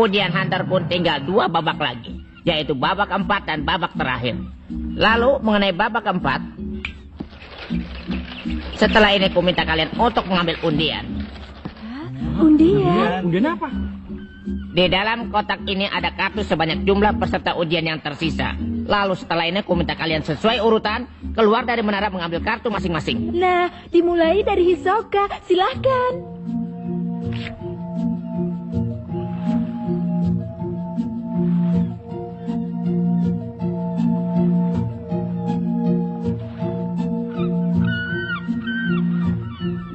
ujian Hunter pun tinggal 2 babak lagi, yaitu babak keempat dan babak terakhir. Lalu mengenai babak keempat, setelah ini ku minta kalian untuk mengambil undian. Undian? Undian apa? Di dalam kotak ini ada kartu sebanyak jumlah peserta ujian yang tersisa. Lalu setelah ini ku minta kalian sesuai urutan keluar dari menara mengambil kartu masing-masing. Nah, dimulai dari Hisoka. Silahkan.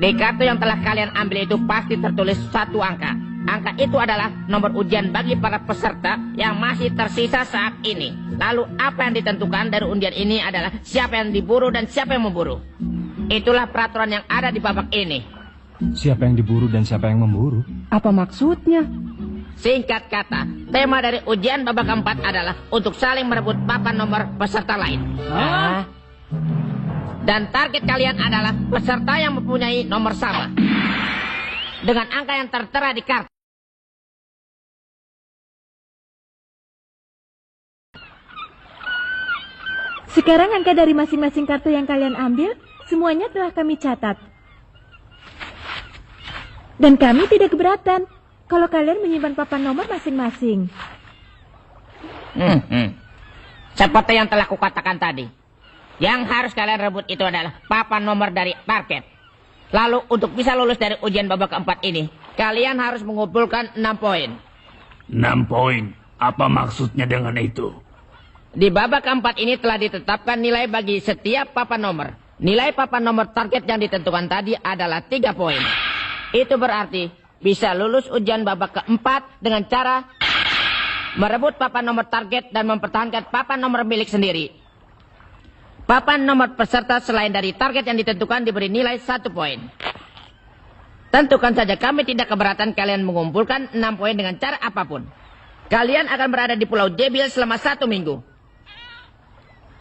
Di kartu yang telah kalian ambil itu pasti tertulis 1 angka. Angka itu adalah nomor ujian bagi para peserta yang masih tersisa saat ini. Lalu apa yang ditentukan dari undian ini adalah siapa yang diburu dan siapa yang memburu. Itulah peraturan yang ada di babak ini. Siapa yang diburu dan siapa yang memburu? Apa maksudnya? Singkat kata, tema dari ujian babak keempat adalah untuk saling merebut papan nomor peserta lain. Dan target kalian adalah peserta yang mempunyai nomor sama dengan angka yang tertera di kartu. Sekarang angka dari masing-masing kartu yang kalian ambil, semuanya telah kami catat. Dan kami tidak keberatan kalau kalian menyimpan papan nomor masing-masing. Seperti yang telah kukatakan tadi, yang harus kalian rebut itu adalah papan nomor dari parket. Lalu untuk bisa lulus dari ujian babak keempat ini, kalian harus mengumpulkan 6 poin. 6 poin? Apa maksudnya dengan itu? Di babak keempat ini telah ditetapkan nilai bagi setiap papan nomor. Nilai papan nomor target yang ditentukan tadi adalah 3 poin. Itu berarti bisa lulus ujian babak keempat dengan cara merebut papan nomor target dan mempertahankan papan nomor milik sendiri. Papan nomor peserta selain dari target yang ditentukan diberi nilai 1 poin. Tentukan saja kami tidak keberatan kalian mengumpulkan 6 poin dengan cara apapun. Kalian akan berada di Pulau Jebil selama 1 minggu.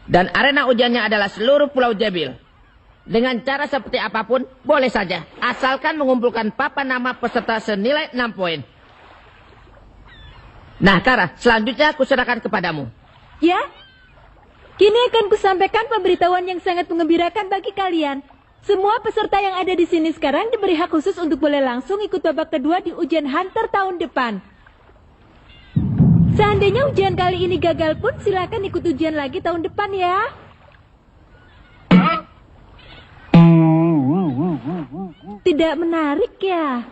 Dan arena ujiannya adalah seluruh Pulau Jebil. Dengan cara seperti apapun, boleh saja. Asalkan mengumpulkan papan nama peserta senilai 6 poin. Nah, Kara, selanjutnya aku serahkan kepadamu. Ya? Kini akan kusampaikan pemberitahuan yang sangat mengembirakan bagi kalian. Semua peserta yang ada di sini sekarang diberi hak khusus untuk boleh langsung ikut babak kedua di ujian Hunter tahun depan. Seandainya ujian kali ini gagal pun, silakan ikut ujian lagi tahun depan ya. Tidak menarik ya?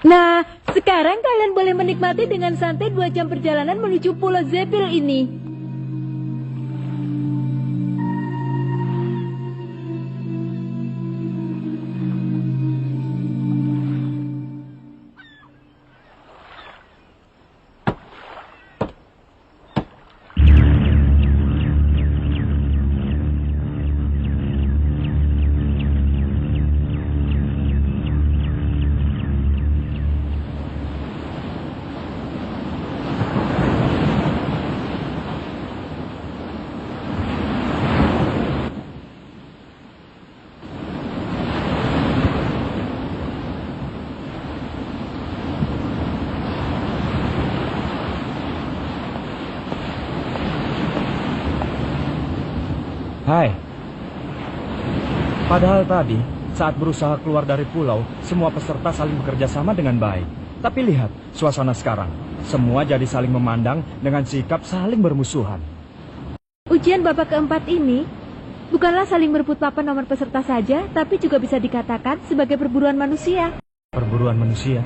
Nah, sekarang kalian boleh menikmati dengan santai 2 jam perjalanan menuju Pulau Jebil ini. Hai. Padahal tadi, saat berusaha keluar dari pulau, semua peserta saling bekerja sama dengan baik. Tapi lihat, suasana sekarang. Semua jadi saling memandang dengan sikap saling bermusuhan. Ujian babak keempat ini bukanlah saling merebut papan nomor peserta saja, tapi juga bisa dikatakan sebagai perburuan manusia. Perburuan manusia?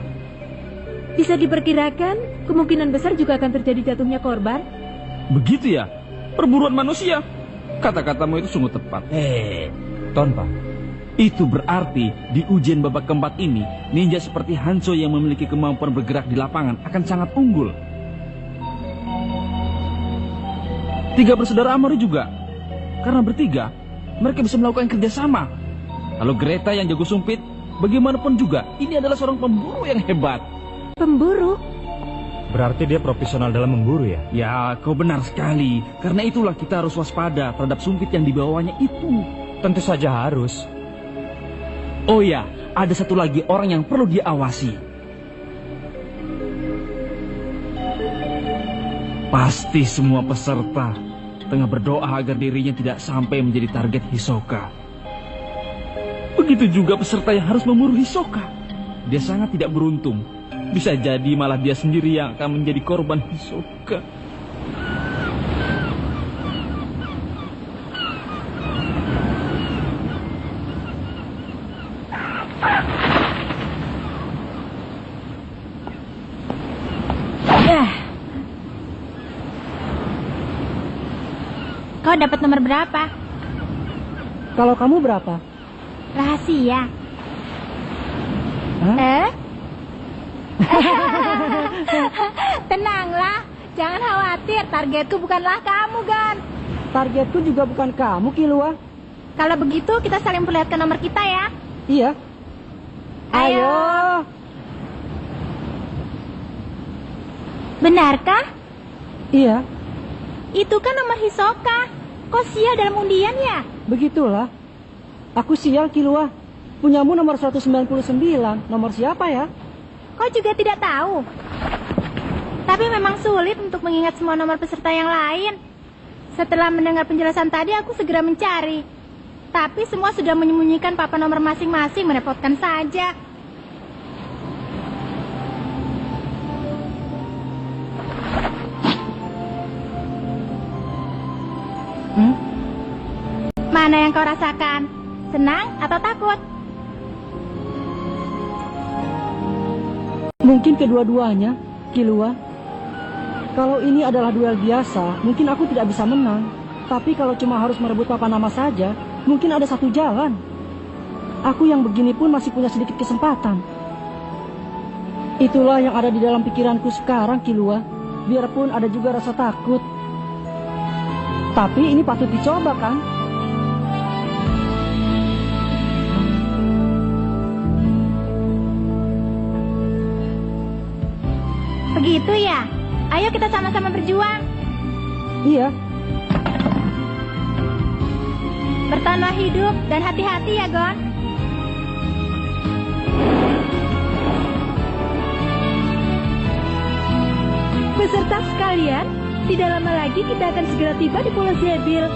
Bisa diperkirakan, kemungkinan besar juga akan terjadi jatuhnya korban. Begitu ya? Perburuan manusia? Kata-katamu itu sungguh tepat. Tonpa. Itu berarti di ujian babak keempat ini, ninja seperti Hanzo yang memiliki kemampuan bergerak di lapangan akan sangat unggul. 3 bersaudara Amori juga. Karena bertiga, mereka bisa melakukan kerjasama. Kalau Greta yang jago sumpit, bagaimanapun juga, ini adalah seorang pemburu yang hebat. Pemburu? Berarti dia profesional dalam memburu ya? Ya, kau benar sekali. Karena itulah kita harus waspada terhadap sumpit yang dibawanya itu. Tentu saja harus. Oh ya, ada satu lagi orang yang perlu diawasi. Pasti semua peserta tengah berdoa agar dirinya tidak sampai menjadi target Hisoka. Begitu juga peserta yang harus memburu Hisoka. Dia sangat tidak beruntung. Bisa jadi malah dia sendiri yang akan menjadi korban Hisoka. Kau dapat nomor berapa? Kalau kamu berapa? Rahasia. Hah? Tenanglah, jangan khawatir. Targetku bukanlah kamu, Gan. Targetku juga bukan kamu, Kilua. Kalau begitu, kita saling perlihatkan nomor kita ya. Iya. Ayo. Benarkah? Iya, Itu kan nomor Hisoka. Kok sial dalam undian ya? begitulah. Aku sial, Kilua. Punyamu nomor 199. Nomor siapa ya? Kau juga tidak tahu. Tapi memang sulit untuk mengingat semua nomor peserta yang lain. Setelah mendengar penjelasan tadi, aku segera mencari. Tapi semua sudah menyembunyikan papan nomor masing-masing, merepotkan saja. Mana yang kau rasakan? Senang atau takut? Mungkin kedua-duanya, Kilua. Kalau ini adalah duel biasa, mungkin aku tidak bisa menang. Tapi kalau cuma harus merebut papan nama saja, mungkin ada satu jalan. Aku yang begini pun masih punya sedikit kesempatan. Itulah yang ada di dalam pikiranku sekarang, Kilua. Biarpun ada juga rasa takut. Tapi ini patut dicoba, kan? Begitu ya? Ayo kita sama-sama berjuang. Iya. Bertahanlah hidup dan hati-hati ya, Gon. Peserta sekalian, tidak lama lagi kita akan segera tiba di Pulau Zebil.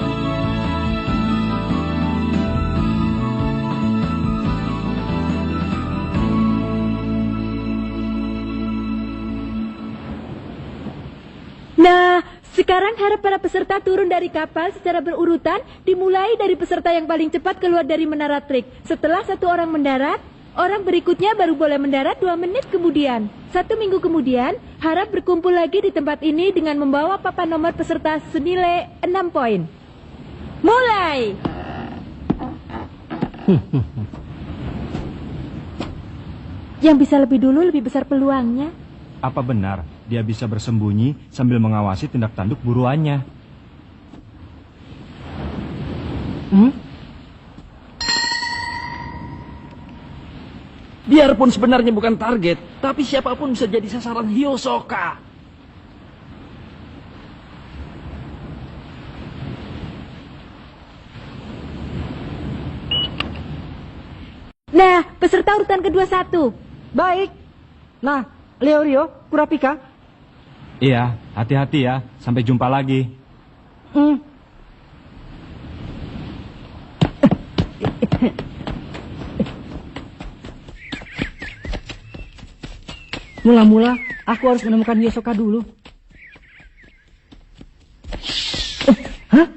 Nah, sekarang harap para peserta turun dari kapal secara berurutan, dimulai dari peserta yang paling cepat keluar dari menara trik. Setelah satu orang mendarat, orang berikutnya baru boleh mendarat 2 menit kemudian. 1 minggu kemudian, harap berkumpul lagi di tempat ini dengan membawa papan nomor peserta senilai 6 poin. Mulai! Yang bisa lebih dulu lebih besar peluangnya. Apa benar dia bisa bersembunyi sambil mengawasi tindak tanduk buruannya? Biarpun sebenarnya bukan target, tapi siapapun bisa jadi sasaran Hisoka. Nah, peserta urutan kedua 1. Baik. Nah, Leorio, Kurapika. Iya, hati-hati ya. Sampai jumpa lagi. Mula-mula, aku harus menemukan Hisoka dulu. Hah?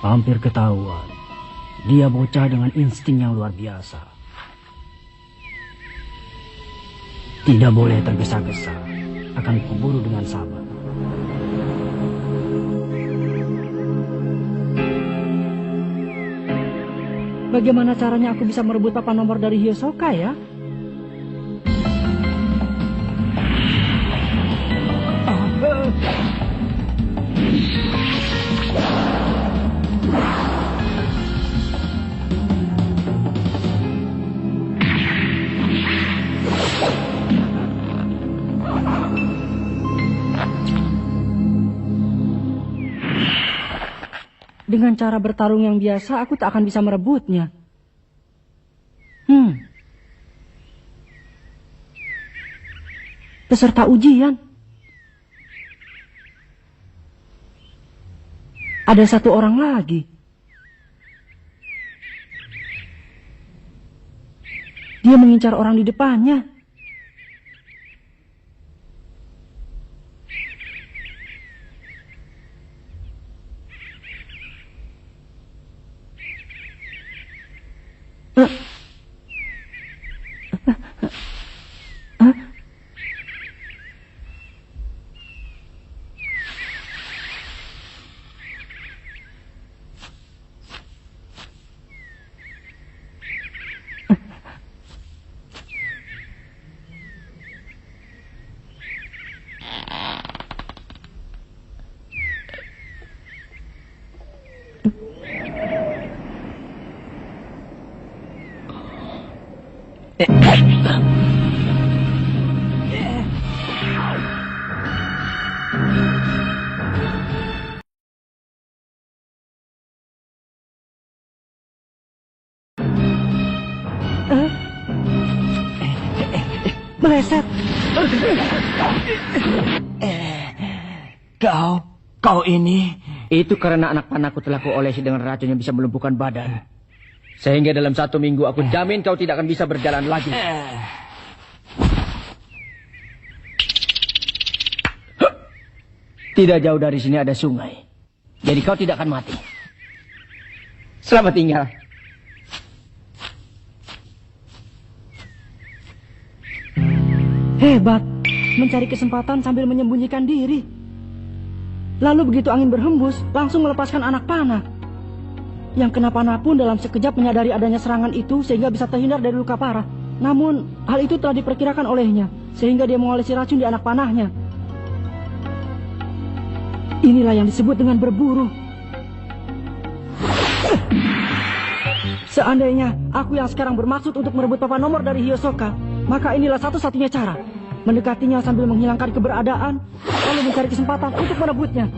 Hampir ketahuan. Dia bocah dengan insting yang luar biasa. Tidak boleh tergesa-gesa. Akan kuburu dengan sabar. Bagaimana caranya aku bisa merebut papan nomor dari Hisoka ya? Dengan cara bertarung yang biasa, aku tak akan bisa merebutnya. Peserta ujian. Ada satu orang lagi. Dia mengincar orang di depannya. Meleset. Kau ini. Itu karena anak panahku telah kuolesi dengan racun yang bisa melumpuhkan badan. Sehingga dalam 1 minggu aku jamin kau tidak akan bisa berjalan lagi. Tidak jauh dari sini ada sungai. Jadi kau tidak akan mati. Selamat tinggal. Hebat, mencari kesempatan sambil menyembunyikan diri. Lalu begitu angin berhembus, langsung melepaskan anak panah. Yang kena panah pun dalam sekejap menyadari adanya serangan itu sehingga bisa terhindar dari luka parah. Namun, hal itu telah diperkirakan olehnya, sehingga dia mengolesi racun di anak panahnya. Inilah yang disebut dengan berburu. Seandainya aku yang sekarang bermaksud untuk merebut papan nomor dari Hisoka, maka inilah satu-satunya cara. Mendekatinya sambil menghilangkan keberadaan, lalu mencari kesempatan untuk merebutnya.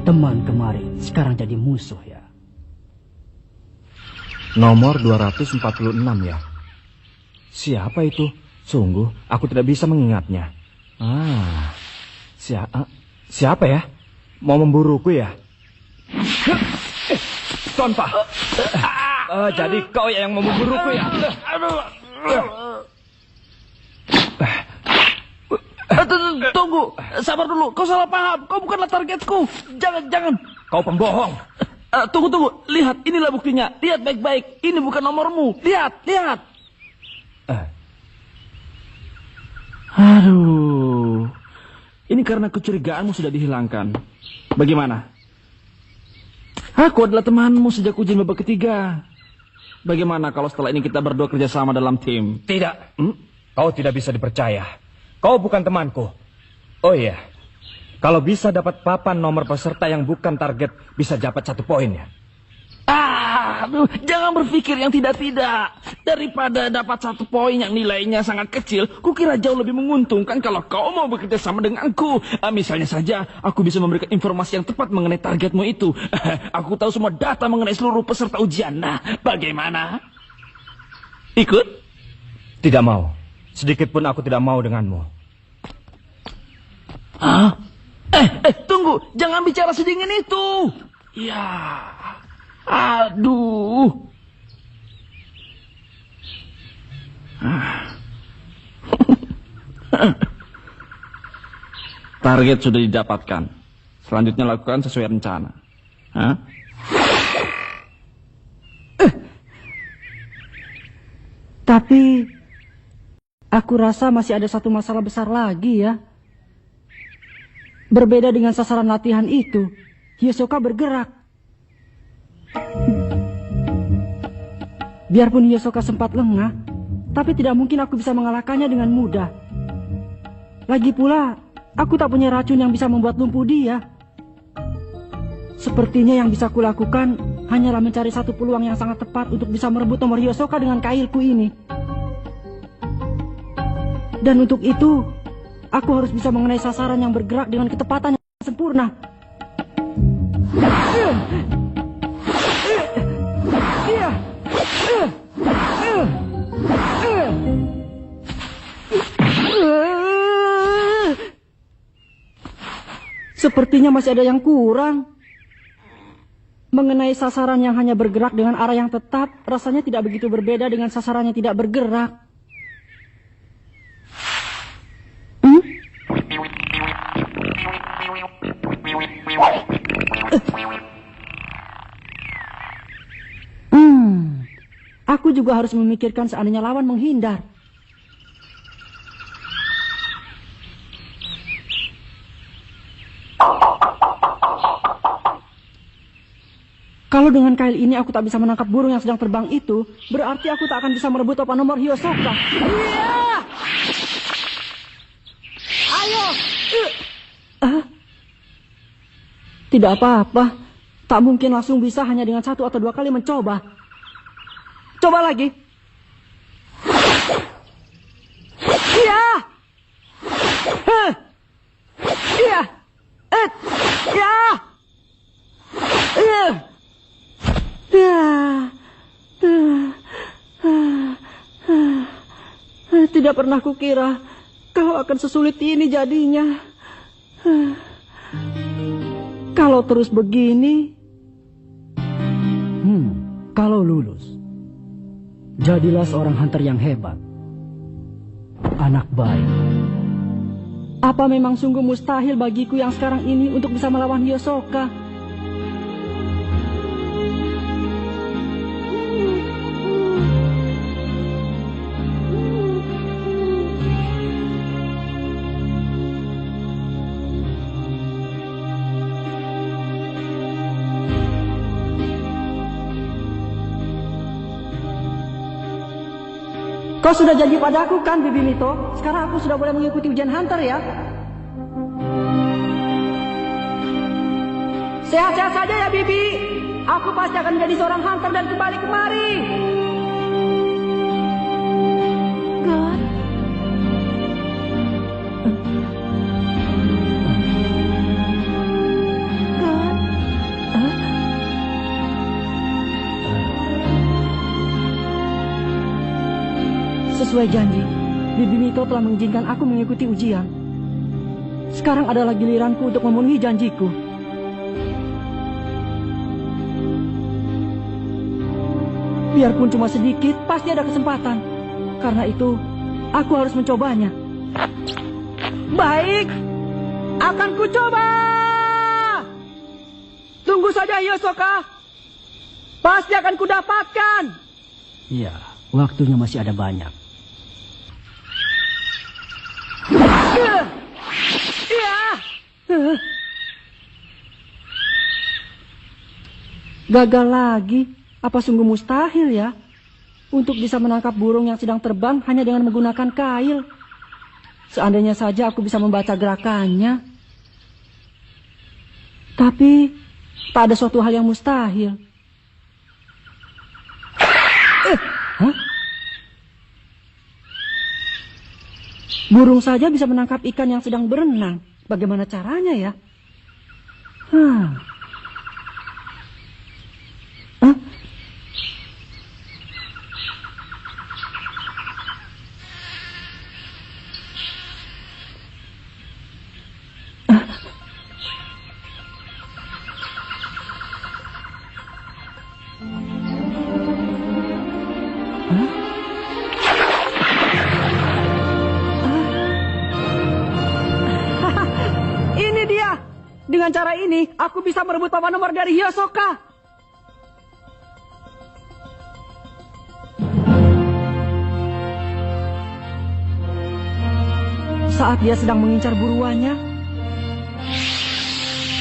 Teman kemarin sekarang jadi musuh ya. Nomor 246 ya. Siapa itu? Sungguh, aku tidak bisa mengingatnya. Siapa ya? Mau memburuku ya? Tonpa. Jadi kau yang mau memburuku ya? Tunggu, sabar dulu. Kau salah paham. Kau bukanlah targetku. Jangan. Kau pembohong. Tunggu. Lihat, inilah buktinya. Lihat baik-baik. Ini bukan nomormu. Lihat. Aduh. Ini karena kecurigaanmu sudah dihilangkan. Bagaimana? Aku adalah temanmu sejak ujian babak ketiga. Bagaimana kalau setelah ini kita berdua kerjasama dalam tim? Tidak. Kau tidak bisa dipercaya. Kau bukan temanku. Oh iya. Kalau bisa dapat papan nomor peserta yang bukan target, bisa dapat 1 poin ya. Jangan berpikir yang tidak-tidak. Daripada dapat 1 poin yang nilainya sangat kecil, kukira jauh lebih menguntungkan kalau kau mau bekerja sama denganku. Misalnya saja, aku bisa memberikan informasi yang tepat mengenai targetmu itu. Aku tahu semua data mengenai seluruh peserta ujian. Nah, bagaimana? Ikut? Tidak mau. Sedikit pun aku tidak mau denganmu. Tunggu. Jangan bicara sedingin itu. Ya. Aduh. Target sudah didapatkan. Selanjutnya lakukan sesuai rencana. Tapi aku rasa masih ada satu masalah besar lagi ya. Berbeda dengan sasaran latihan itu, Hisoka bergerak. Biarpun Hisoka sempat lengah, tapi tidak mungkin aku bisa mengalahkannya dengan mudah. Lagi pula, aku tak punya racun yang bisa membuat lumpuh dia. Sepertinya yang bisa kulakukan hanyalah mencari satu peluang yang sangat tepat untuk bisa merebut nomor Hisoka dengan kailku ini. Dan untuk itu, Aku harus bisa mengenai sasaran yang bergerak dengan ketepatan yang sempurna. Sepertinya masih ada yang kurang. Mengenai sasaran yang hanya bergerak dengan arah yang tetap, rasanya tidak begitu berbeda dengan sasaran yang tidak bergerak. Aku juga harus memikirkan seandainya lawan menghindar. Kalau dengan kail ini aku tak bisa menangkap burung yang sedang terbang itu, berarti aku tak akan bisa merebut papan nomor Hisoka. Iya! Ayo! Tidak apa-apa. Tak mungkin langsung bisa hanya dengan 1 atau 2 kali mencoba. Coba lagi. Iya! Iya! Iya! Tidak pernah kukira kalau akan sesulit ini jadinya. Kalau terus begini, kalau lulus, jadilah seorang hunter yang hebat, anak baik. Apa memang sungguh mustahil bagiku yang sekarang ini untuk bisa melawan Hisoka? Kau sudah janji padaku kan, Bibi Mito? Sekarang aku sudah boleh mengikuti ujian hunter ya? Sehat-sehat saja ya, Bibi. Aku pasti akan menjadi seorang hunter dan kembali kemari. God. Sesuai janji, Bibi Mito telah mengizinkan aku mengikuti ujian. Sekarang adalah giliranku untuk memenuhi janjiku. Biarpun cuma sedikit, pasti ada kesempatan. Karena itu, aku harus mencobanya. Baik, akan ku coba. Tunggu saja, Hisoka. Pasti akan ku dapatkan. Iya, waktunya masih ada banyak. Gagal lagi. Apa sungguh mustahil ya untuk bisa menangkap burung yang sedang terbang hanya dengan menggunakan kail? Seandainya saja aku bisa membaca gerakannya. Tapi tak ada suatu hal yang mustahil. Burung saja bisa menangkap ikan yang sedang berenang. Bagaimana caranya ya? Dengan cara ini, aku bisa merebut papan nomor dari Hisoka. Saat dia sedang mengincar buruannya,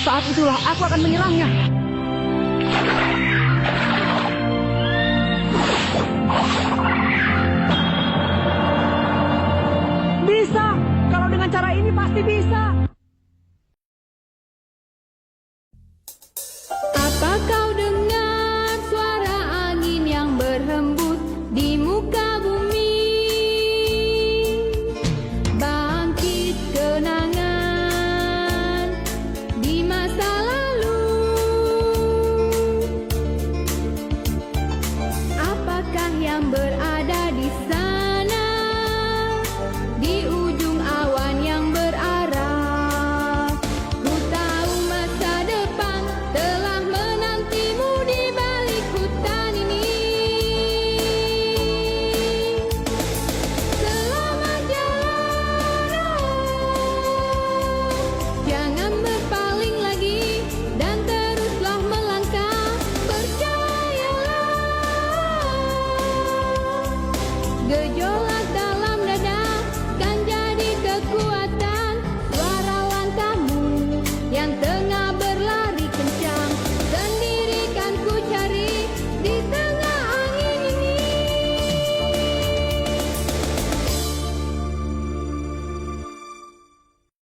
saat itulah aku akan menyerangnya. Bisa, kalau dengan cara ini pasti bisa.